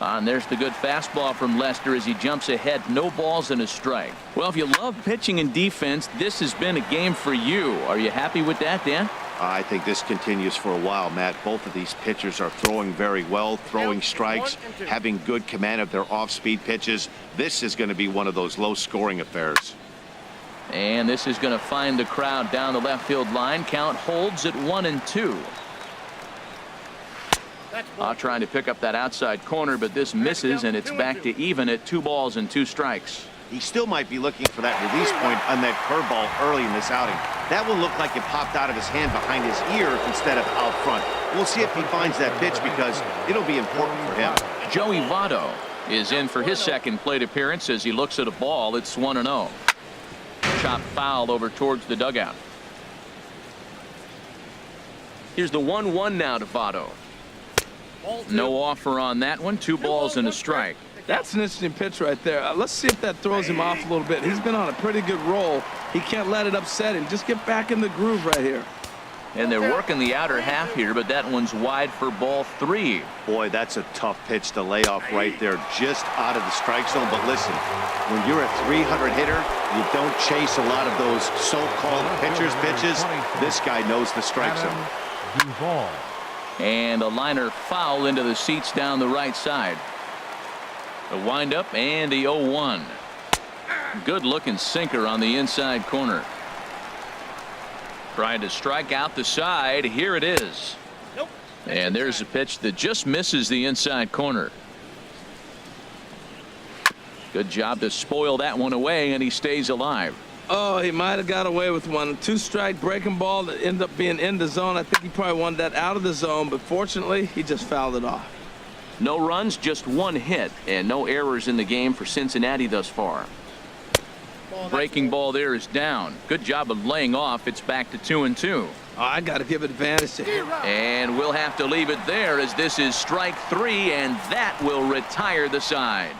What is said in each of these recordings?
And there's the good fastball from Lester as he jumps ahead. No balls and a strike. Well, if you love pitching and defense, this has been a game for you. Are you happy with that, Dan? I think this continues for a while, Matt. Both of these pitchers are throwing very well, throwing strikes, having good command of their off-speed pitches. This is going to be one of those low-scoring affairs. And this is going to find the crowd down the left field line. Count holds at 1-2. Trying to pick up that outside corner, but this misses, and it's back to even at 2 balls and 2 strikes. He still might be looking for that release point on that curveball early in this outing. That one looked like it popped out of his hand behind his ear instead of out front. We'll see if he finds that pitch because it'll be important for him. Joey Votto is in for his second plate appearance as he looks at a ball. It's 1-0. Chop foul over towards the dugout. Here's the 1-1 now to Votto. No offer on that one. 2 balls and a strike. That's an interesting pitch right there. Let's see if that throws him off a little bit. He's been on a pretty good roll. He can't let it upset him. Just get back in the groove right here. And they're working the outer half here, but that one's wide for ball 3. Boy, that's a tough pitch to lay off right there, just out of the strike zone. But listen, when you're a 300 hitter, you don't chase a lot of those so-called pitcher's pitches. This guy knows the strike zone. And a liner foul into the seats down the right side. A windup and the 0-1. Good looking sinker on the inside corner. Trying to strike out the side. Here it is. And there's a pitch that just misses the inside corner. Good job to spoil that one away, and he stays alive. Oh, he might have got away with one. 2-strike breaking ball that ended up being in the zone. I think he probably wanted that out of the zone, but fortunately, he just fouled it off. No runs, just 1 hit, and no errors in the game for Cincinnati thus far. Breaking ball there is down. Good job of laying off. It's back to 2-2. Oh, I got to give advantage to him. And we'll have to leave it there as this is strike 3, and that will retire the side.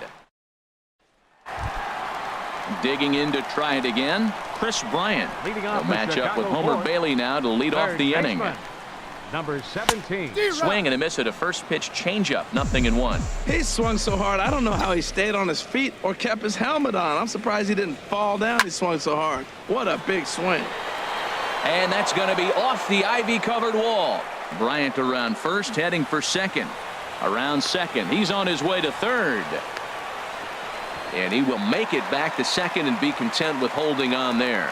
Digging in to try it again, Chris Bryant will match up with Homer Bailey now to lead off the inning. Number 17. Swing and a miss at a first pitch changeup. 0-1. He swung so hard, I don't know how he stayed on his feet or kept his helmet on. I'm surprised he didn't fall down. He swung so hard. What a big swing. And that's going to be off the ivy-covered wall. Bryant around first, heading for second. Around second, he's on his way to third. And he will make it back to second and be content with holding on there.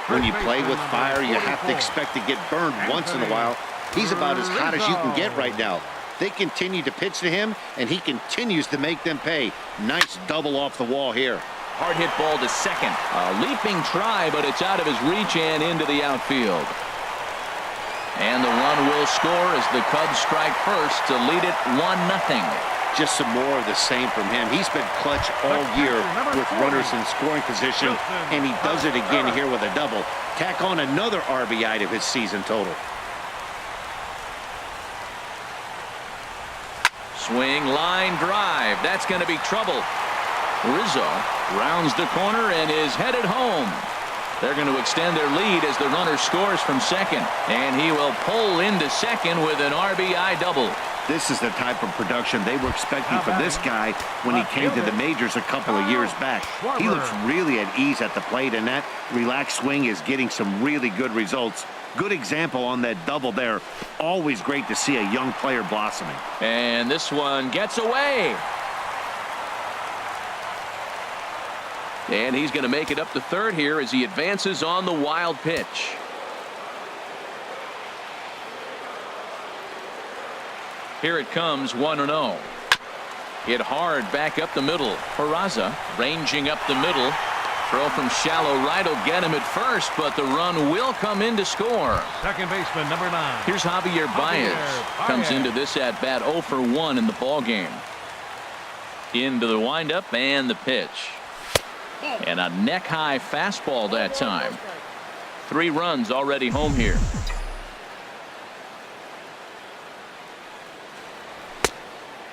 When you play with fire, you have to expect to get burned once in a while. He's about as hot as you can get right now. They continue to pitch to him, and he continues to make them pay. Nice double off the wall here. Hard hit ball to second. A leaping try, but it's out of his reach and into the outfield. And the run will score as the Cubs strike first to lead it 1-0. Just some more of the same from him. He's been clutch all year with runners in scoring position, and he does it again here with a double. Tack on another RBI to his season total. Swing, line drive. That's going to be trouble. Rizzo rounds the corner and is headed home. They're going to extend their lead as the runner scores from second, and he will pull into second with an RBI double. This is the type of production they were expecting from this guy when he came to the majors a couple of years back. He looks really at ease at the plate, and that relaxed swing is getting some really good results. Good example on that double there. Always great to see a young player blossoming. And this one gets away. And he's going to make it up to third here as he advances on the wild pitch. Here it comes, 1-0. Hit hard back up the middle. Peraza ranging up the middle. Throw from shallow right will get him at first, but the run will come in to score. Second baseman, number 9. Here's Javier Baez. Comes into this at bat 0 for 1 in the ball game. Into the windup and the pitch. And a neck high fastball that time. 3 runs already home here.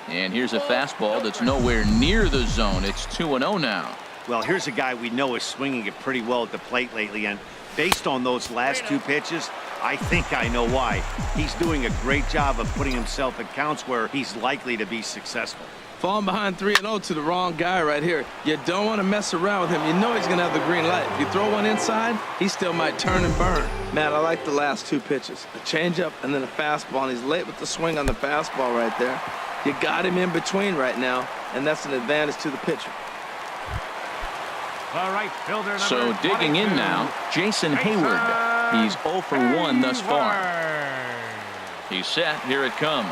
And here's a fastball that's nowhere near the zone. It's 2-0 now. Well, here's a guy we know is swinging it pretty well at the plate lately, and based on those last 2 pitches, I think I know why. He's doing a great job of putting himself in counts where he's likely to be successful. Falling behind 3-0 to the wrong guy right here. You don't want to mess around with him. You know he's going to have the green light. If you throw one inside, he still might turn and burn. Matt, I like the last two pitches. A changeup and then a fastball, and he's late with the swing on the fastball right there. You got him in between right now, and that's an advantage to the pitcher. The right fielder, number So digging 22. in now, Jason Hayward. He's 0 for 1 thus far. He's set. Here it comes.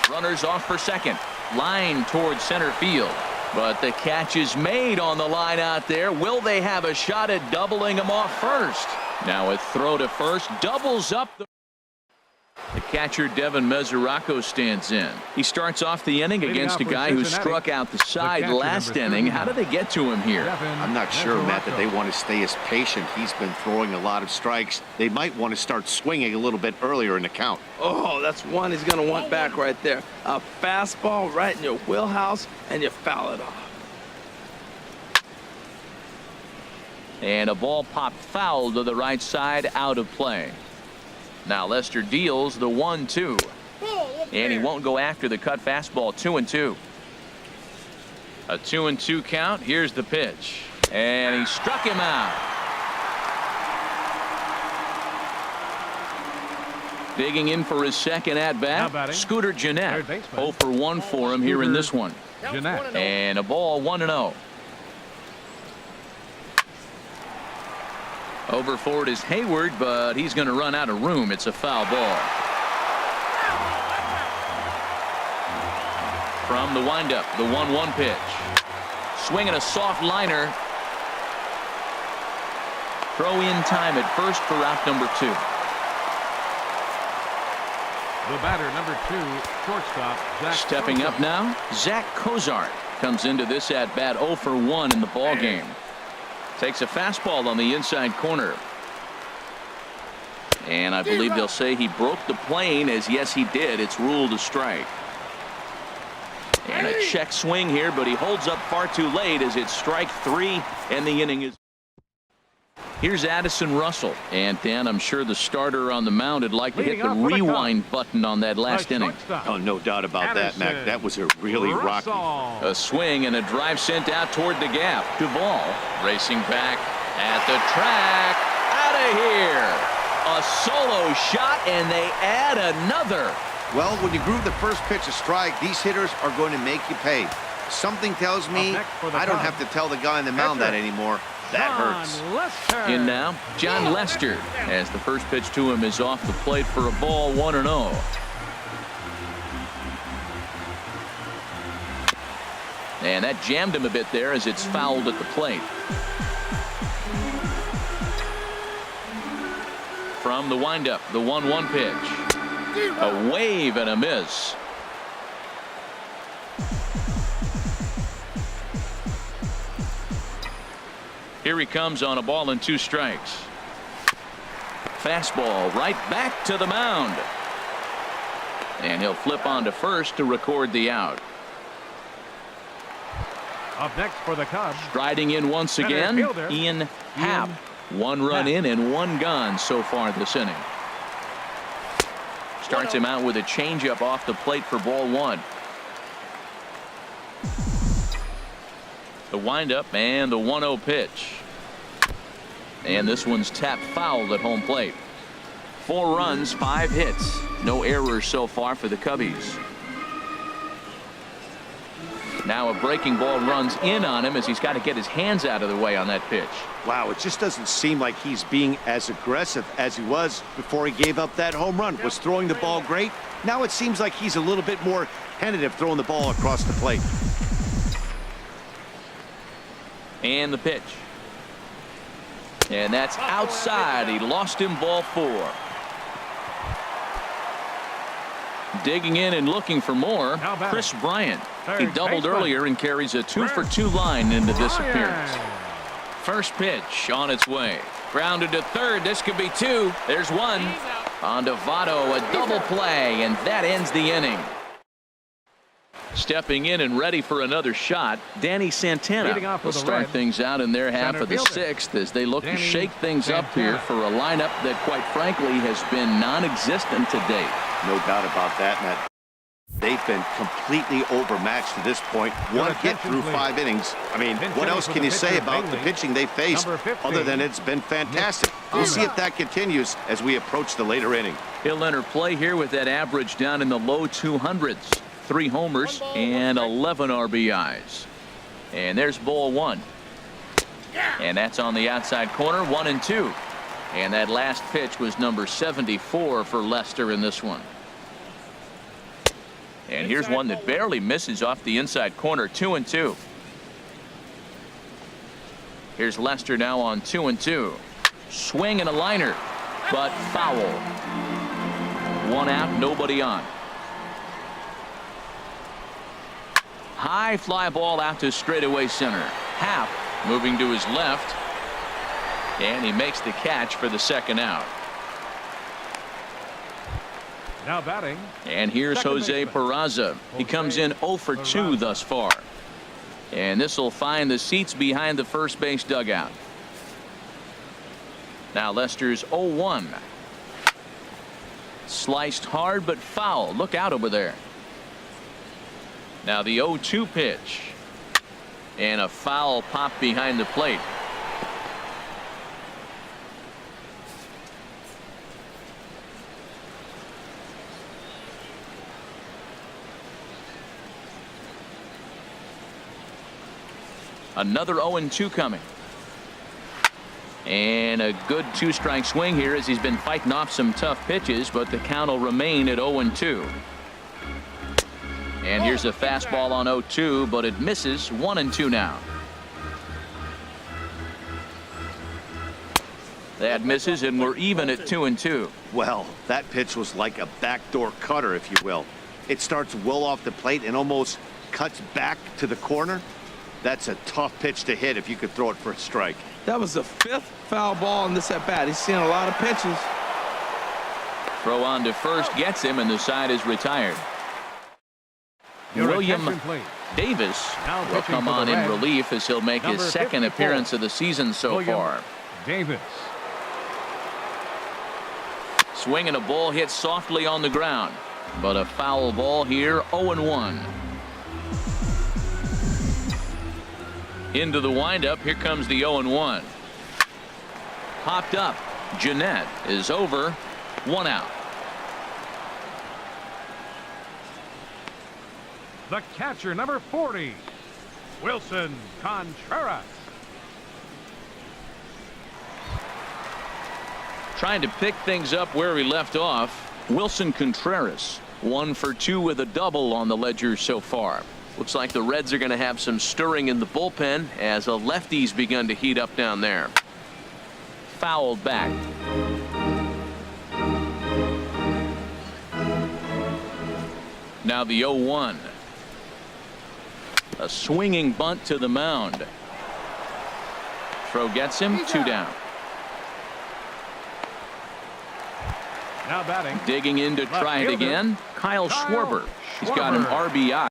Runners off for second. Line towards center field. But the catch is made on the line out there. Will they have a shot at doubling him off first? Now a throw to first. Doubles up the catcher, Devin Mesoraco, stands in. He starts off the inning against a guy who struck out the side last inning. How did they get to him here? I'm not sure, Matt, that they want to stay as patient. He's been throwing a lot of strikes. They might want to start swinging a little bit earlier in the count. Oh, that's one he's going to want back right there. A fastball right in your wheelhouse, and you foul it off. And a ball popped foul to the right side, out of play. Now Lester deals the 1-2. And he won't go after the cut fastball. 2-2. A 2-2 count. Here's the pitch. And he struck him out. Digging in for his second at-bat, Scooter Gennett. 0 for 1 for him here in this one. Gennett. And a ball, 1-0. Over for it is Hayward, but he's going to run out of room. It's a foul ball. From the windup, the 1-1 pitch. Swinging a soft liner. Throw in time at first for out number 2. The batter, number 2, shortstop, Zach Stepping up now, Zach Cozart comes into this at-bat 0 for 1 in the ball game. Takes a fastball on the inside corner. And I believe they'll say he broke the plane, as yes he did. It's ruled a strike. And a check swing here, but he holds up far too late as it's strike 3 and the inning is. Here's Addison Russell. And Dan, I'm sure the starter on the mound would like to hit the rewind button on that last inning. Oh, no doubt about that, Mac. That was a really rocky. A swing and a drive sent out toward the gap. Duvall racing back at the track. Out of here. A solo shot, and they add another. Well, when you groove the first pitch a strike, these hitters are going to make you pay. Something tells me I don't have to tell the guy on the mound that anymore. That hurts. In now, John Lester, as the first pitch to him is off the plate for a ball, 1-0. And that jammed him a bit there as it's fouled at the plate. From the windup, the 1-1 pitch. A wave and a miss. Here he comes on a ball and 2 strikes. Fastball right back to the mound. And he'll flip on to first to record the out. Up next for the Cubs. Striding in once again, Ian Happ. 1 run in and 1 gone so far this inning. Starts him out with a changeup off the plate for ball 1. The windup and the 1-0 pitch. And this one's tapped foul at home plate. 4 runs, 5 hits. No errors so far for the Cubbies. Now a breaking ball runs in on him as he's got to get his hands out of the way on that pitch. Wow, it just doesn't seem like he's being as aggressive as he was before he gave up that home run. Was throwing the ball great. Now it seems like he's a little bit more tentative throwing the ball across the plate. And the pitch. And that's outside. He lost him, ball 4. Digging in and looking for more, Chris Bryant. He doubled earlier and carries a 2 for 2 line into this appearance. First pitch on its way. Grounded to third. This could be 2. There's 1. On to Votto, a double play, and that ends the inning. Stepping in and ready for another shot, Danny Santana Leading off will with the start red, things out in their half center of the fielder, sixth as they look to Danny shake things up here Santana. for a lineup that, quite frankly, has been non-existent to date. No doubt about that, Matt. They've been completely overmatched to this point. One hit attention, through please. 5 innings. I mean, Pinch what hitting else for can the you say pitcher, about the Bailey. pitching they faced Number 15, other than it's been fantastic? We'll see if that continues as we approach the later inning. He'll enter play here with that average down in the low 200s. 3 homers and 11 RBIs. And there's ball 1. And that's on the outside corner, 1-2. And that last pitch was number 74 for Lester in this one. And here's one that barely misses off the inside corner, 2-2. Here's Lester now on 2-2. Swing and a liner, but foul. 1 out, nobody on. High fly ball out to straightaway center. Happ moving to his left. And he makes the catch for the second out. Now batting. And here's Second Jose baseman. Peraza. He comes in 0 for 2 thus far. And this will find the seats behind the first base dugout. Now Lester's 0-1. Sliced hard but foul. Look out over there. Now the 0-2 pitch. And a foul pop behind the plate. Another 0-2 coming. And a good 2-strike swing here as he's been fighting off some tough pitches, but the count will remain at 0-2. And here's a fastball on 0-2, but it misses. 1-2 now. That misses, and we're even at 2-2. Well, that pitch was like a backdoor cutter, if you will. It starts well off the plate and almost cuts back to the corner. That's a tough pitch to hit if you could throw it for a strike. That was the 5th foul ball in this at bat. He's seen a lot of pitches. Throw on to first gets him, and the side is retired. Your William attention, please. Davis Now will pitching come for the on in Reds, relief as he'll make his number second 54, appearance of the season so William far. Davis. Swing and a ball hit softly on the ground, but a foul ball here. 0-1. Into the windup. Here comes the 0-1. Popped up. Jeanette is over. 1 out. The catcher, number 40, Wilson Contreras. Trying to pick things up where he left off. Wilson Contreras 1 for 2 with a double on the ledger so far. Looks like the Reds are going to have some stirring in the bullpen as a lefty's begun to heat up down there. Fouled back. Now the 0-1. A swinging bunt to the mound. Throw gets him. 2 down. Now batting. Digging in to try it again. Kyle Schwarber. He's got an RBI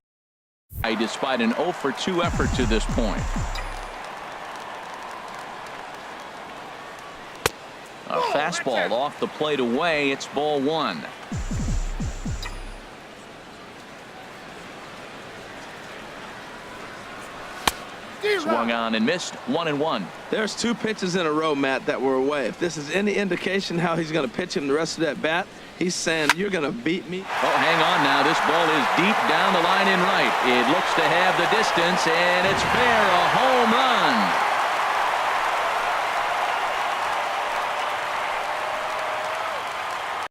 despite an 0 for 2 effort to this point. A fastball off the plate away. It's ball 1. Swung on and missed. 1-1. There's 2 pitches in a row, Matt, that were away. If this is any indication how he's going to pitch him the rest of that bat, he's saying, you're going to beat me. Oh, hang on now. This ball is deep down the line in right. It looks to have the distance, and it's fair. A home run.